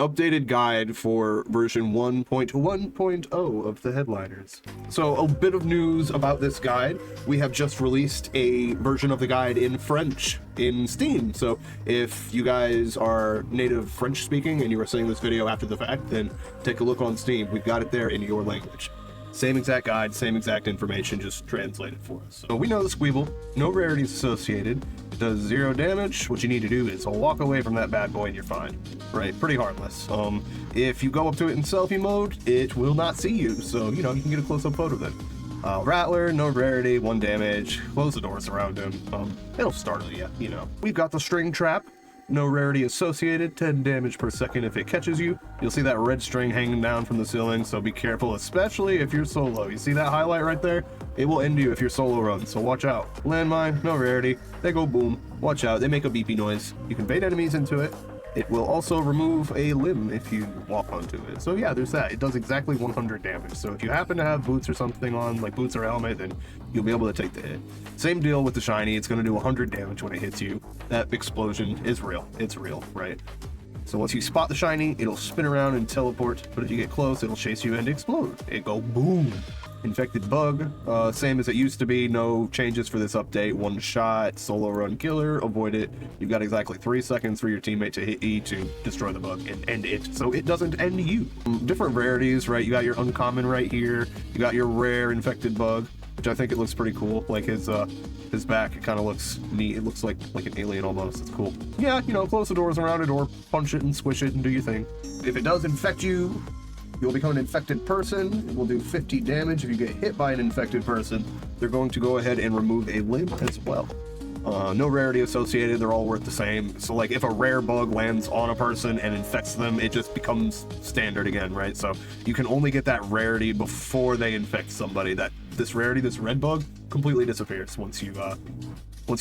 updated guide for version 1.1.0 of the headliners. So a bit of news about this guide. We have just released a version of the guide in French in Steam. So if you guys are native French speaking and you are seeing this video after the fact, then take a look on Steam. We've got it there in your language. Same exact guide, same exact information, just translated for us. So we know the Squeeble, no rarities associated. It does 0 damage. What you need to do is walk away from that bad boy and you're fine. Right, pretty harmless. If you go up to it in selfie mode, it will not see you. So, you know, you can get a close-up photo of it. Rattler, no rarity, 1 damage. Close the doors around him. It'll startle you, you know. We've got the string trap. No rarity associated, 10 damage per second if it catches you. You'll see that red string hanging down from the ceiling, so be careful, especially if you're solo. You see that highlight right there? It will end you if you're solo run, so watch out. Landmine, no rarity. They go boom. Watch out, they make a beepy noise. You can bait enemies into it. It will also remove a limb if you walk onto it. So yeah, there's that. It does exactly 100 damage. So if you happen to have boots or something on, like boots or helmet, then you'll be able to take the hit. Same deal with the shiny. It's going to do 100 damage when it hits you. That explosion is real. It's real, right? So once you spot the shiny, it'll spin around and teleport. But if you get close, it'll chase you and explode. It go boom. Infected bug, same as it used to be, no changes for this update. 1 shot, solo run killer, avoid it. You've got exactly 3 seconds for your teammate to hit E to destroy the bug and end it, so it doesn't end you. Different rarities, right? You got your uncommon right here. You got your rare infected bug, which I think it looks pretty cool. Like his back, it kind of looks neat. It looks like an alien almost. It's cool. Yeah, you know, close the doors around it or punch it and squish it and do your thing. If it does infect you, you'll become an infected person. It will do 50 damage. If you get hit by an infected person, they're going to go ahead and remove a limb as well. No rarity associated. They're all worth the same. So like if a rare bug lands on a person and infects them, it just becomes standard again, right? So you can only get that rarity before they infect somebody. This rarity, this red bug, completely disappears once you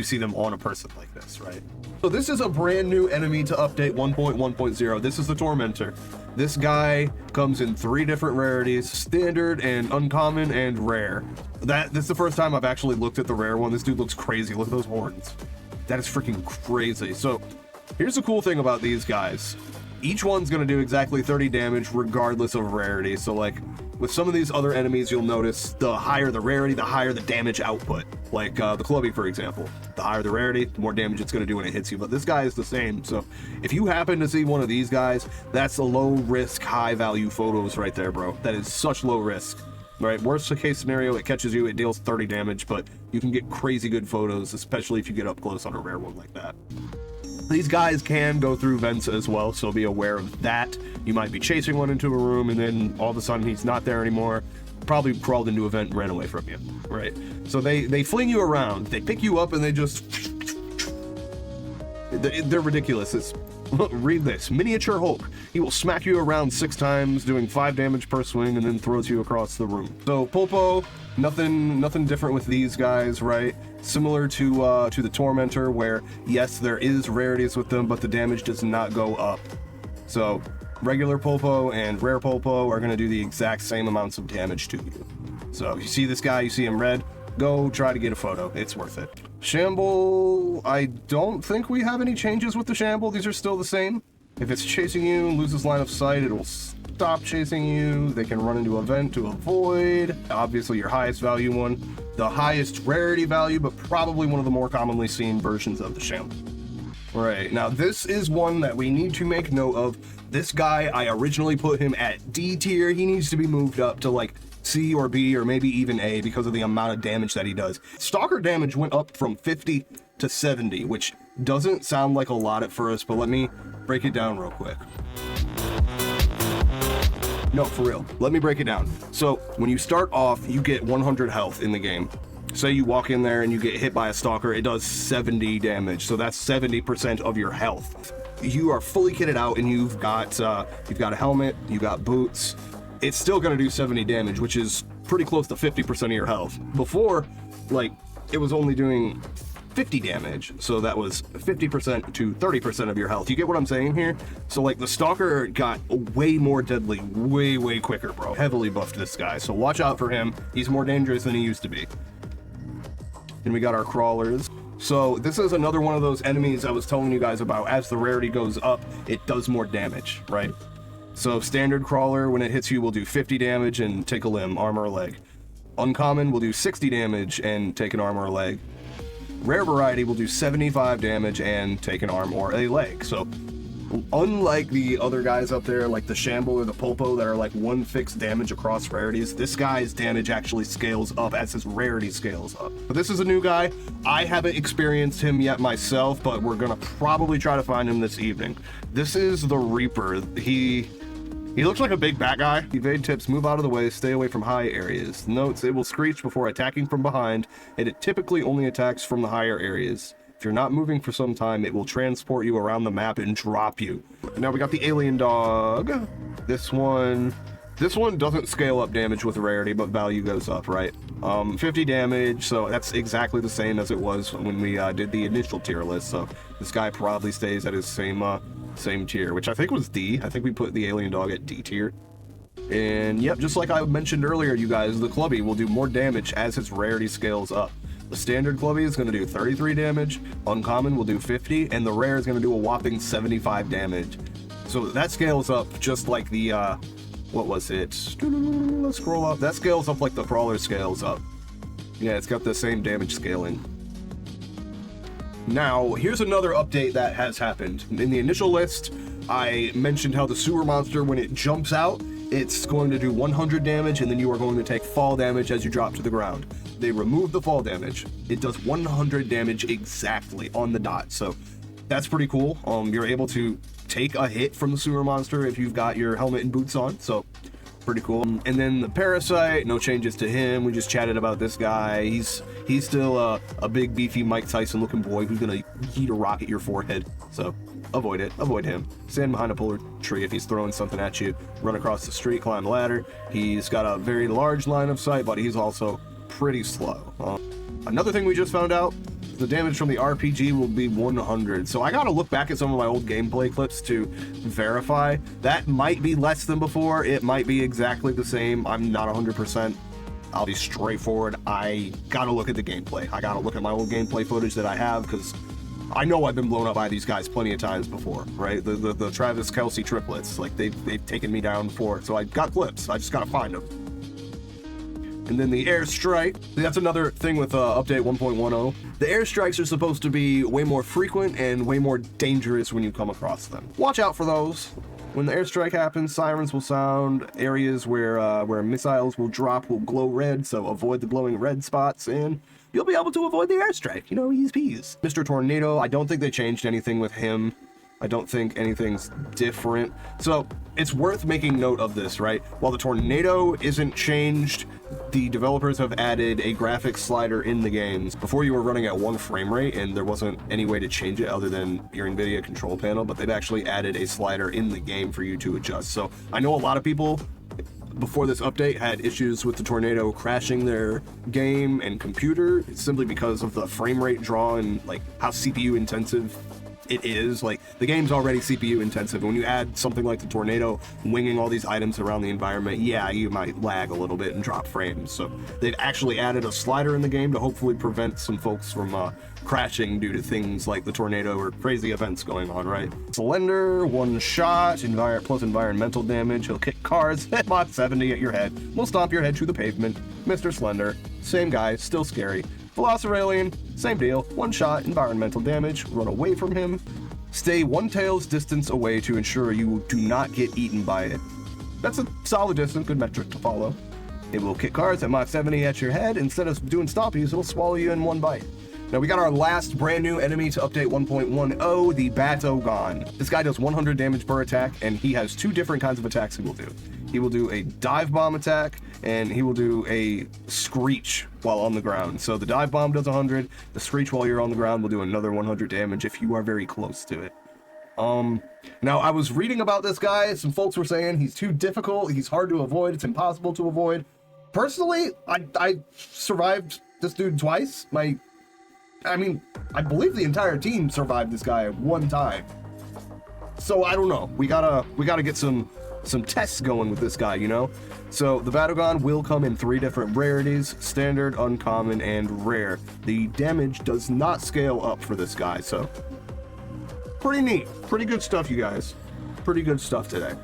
see them on a person like this, right? So this is a brand new enemy to update 1.1.0. This is the Tormentor. This guy comes in 3 different rarities, standard and uncommon and rare. This is the first time I've actually looked at the rare one. This dude looks crazy. Look at those horns. That is freaking crazy. So here's the cool thing about these guys. Each one's gonna do exactly 30 damage regardless of rarity. So like with some of these other enemies, you'll notice the higher the rarity, the higher the damage output. Like the Cluby, for example. The higher the rarity, the more damage it's going to do when it hits you. But this guy is the same. So if you happen to see one of these guys, that's a low risk, high value photos right there, bro. That is such low risk. Right? Worst case scenario, it catches you, it deals 30 damage, but you can get crazy good photos, especially if you get up close on a rare one like that. These guys can go through vents as well, so be aware of that. You might be chasing one into a room and then all of a sudden he's not there anymore. Probably crawled into a vent and ran away from you, right? So they fling you around, they pick you up and they just... They're ridiculous. Read this. Miniature Hulk. He will smack you around 6 times, doing 5 damage per swing, and then throws you across the room. So Pulpo, nothing different with these guys, right? Similar to the Tormentor, where yes, there is rarities with them, but the damage does not go up. So regular Pulpo and rare Pulpo are going to do the exact same amounts of damage to you. So if you see this guy, you see him red, go try to get a photo. It's worth it. Shamble, I don't think we have any changes with the Shamble. These are still the same. If it's chasing you and loses line of sight, it will stop chasing you. They can run into a vent to avoid. Obviously your highest value one. The highest rarity value, but probably one of the more commonly seen versions of the Shamble. Right, now this is one that we need to make note of. This guy, I originally put him at D tier. He needs to be moved up to like C or B or maybe even A because of the amount of damage that he does. Stalker damage went up from 50 to 70, which doesn't sound like a lot at first, but let me break it down real quick. No, for real. Let me break it down. So when you start off, you get 100 health in the game. Say you walk in there and you get hit by a Stalker, it does 70 damage. So that's 70% of your health. You are fully kitted out and you've got a helmet, you've got boots. It's still going to do 70 damage, which is pretty close to 50% of your health. Before, like, it was only doing 50 damage, so that was 50% to 30% of your health. You get what I'm saying here? So, like, the Stalker got way more deadly, way quicker, bro. Heavily buffed this guy, so watch out for him. He's more dangerous than he used to be. Then we got our crawlers. So this is another one of those enemies I was telling you guys about. As the rarity goes up, it does more damage, right? So standard crawler, when it hits you, will do 50 damage and take a limb, arm, or a leg. Uncommon will do 60 damage and take an arm or a leg. Rare variety will do 75 damage and take an arm or a leg. So unlike the other guys up there, like the Shamble or the Pulpo, that are like one fixed damage across rarities, this guy's damage actually scales up as his rarity scales up. But this is a new guy. I haven't experienced him yet myself, but we're gonna probably try to find him this evening. This is the Reaper. He looks like a big bad guy. Evade tips, move out of the way, stay away from high areas. Notes, it will screech before attacking from behind, and it typically only attacks from the higher areas. If you're not moving for some time, it will transport you around the map and drop you. Now we got the alien dog. This one doesn't scale up damage with rarity, but value goes up, right? 50 damage, so that's exactly the same as it was when we did the initial tier list. So this guy probably stays at his same tier, which I think was D. I think we put the alien dog at D tier. And yep, just like I mentioned earlier, you guys, the Cluby will do more damage as his rarity scales up. The standard Cluby is going to do 33 damage, uncommon will do 50, and the rare is going to do a whopping 75 damage. So that scales up just like the, what was it? Let's scroll up. That scales up like the crawler scales up. Yeah, it's got the same damage scaling. Now, here's another update that has happened. In the initial list, I mentioned how the sewer monster, when it jumps out, it's going to do 100 damage, and then you are going to take fall damage as you drop to the ground. They removed the fall damage. It does 100 damage exactly on the dot, so that's pretty cool. You're able to take a hit from the sewer monster if you've got your helmet and boots on, so pretty cool. And then the Parasite, no changes to him. We just chatted about this guy. He's still a big beefy Mike Tyson looking boy who's gonna yeet a rock at your forehead, so avoid it, avoid him. Stand behind a polar tree if he's throwing something at you. Run across the street, climb a ladder. He's got a very large line of sight, but he's also pretty slow. Another thing we just found out, the damage from the RPG will be 100. So I gotta look back at some of my old gameplay clips to verify. That might be less than before. It might be exactly the same. I'm not 100%. I'll be straightforward. I gotta look at the gameplay. I gotta look at my old gameplay footage that I have, because I know I've been blown up by these guys plenty of times before, right? The Travis Kelce triplets, like they've taken me down before. So I got clips. I just gotta find them. And then the airstrike, that's another thing with update 1.10. The airstrikes are supposed to be way more frequent and way more dangerous when you come across them. Watch out for those. When the airstrike happens, sirens will sound. Areas where missiles will drop will glow red, so avoid the glowing red spots, and you'll be able to avoid the airstrike. You know, ease peas. Mr. Tornado, I don't think they changed anything with him. I don't think anything's different. So it's worth making note of this, right? While the tornado isn't changed, the developers have added a graphics slider in the games. Before, you were running at 1 frame rate and there wasn't any way to change it other than your NVIDIA control panel, but they've actually added a slider in the game for you to adjust. So I know a lot of people before this update had issues with the tornado crashing their game and computer simply because of the frame rate draw and like how CPU intensive it is. Like, the game's already CPU intensive. When you add something like the tornado winging all these items around the environment, yeah, you might lag a little bit and drop frames. So they've actually added a slider in the game to hopefully prevent some folks from crashing due to things like the tornado or crazy events going on, right? Slender, 1 shot, plus environmental damage. He'll kick cars, hitbox 70 at your head. Will stomp your head to the pavement. Mr. Slender, same guy, still scary. Velociralien, same deal, 1 shot, environmental damage, run away from him. Stay 1 tail's distance away to ensure you do not get eaten by it. That's a solid distance, good metric to follow. It will kick cars at Mach 70 at your head. Instead of doing stompies, it'll swallow you in 1 bite. Now we got our last brand new enemy to update 1.10, the Batogon. This guy does 100 damage per attack, and he has 2 different kinds of attacks he will do. He will do a dive bomb attack, and he will do a screech while on the ground. So the dive bomb does 100, the screech while you're on the ground will do another 100 damage if you are very close to it. Now I was reading about this guy, some folks were saying he's too difficult, he's hard to avoid, it's impossible to avoid. Personally, I survived this dude twice. I believe the entire team survived this guy 1 time. So I don't know. We gotta get some some tests going with this guy, you know? So the Batogon will come in 3 different rarities: standard, uncommon, and rare. The damage does not scale up for this guy, so pretty neat. Pretty good stuff, you guys. Pretty good stuff today.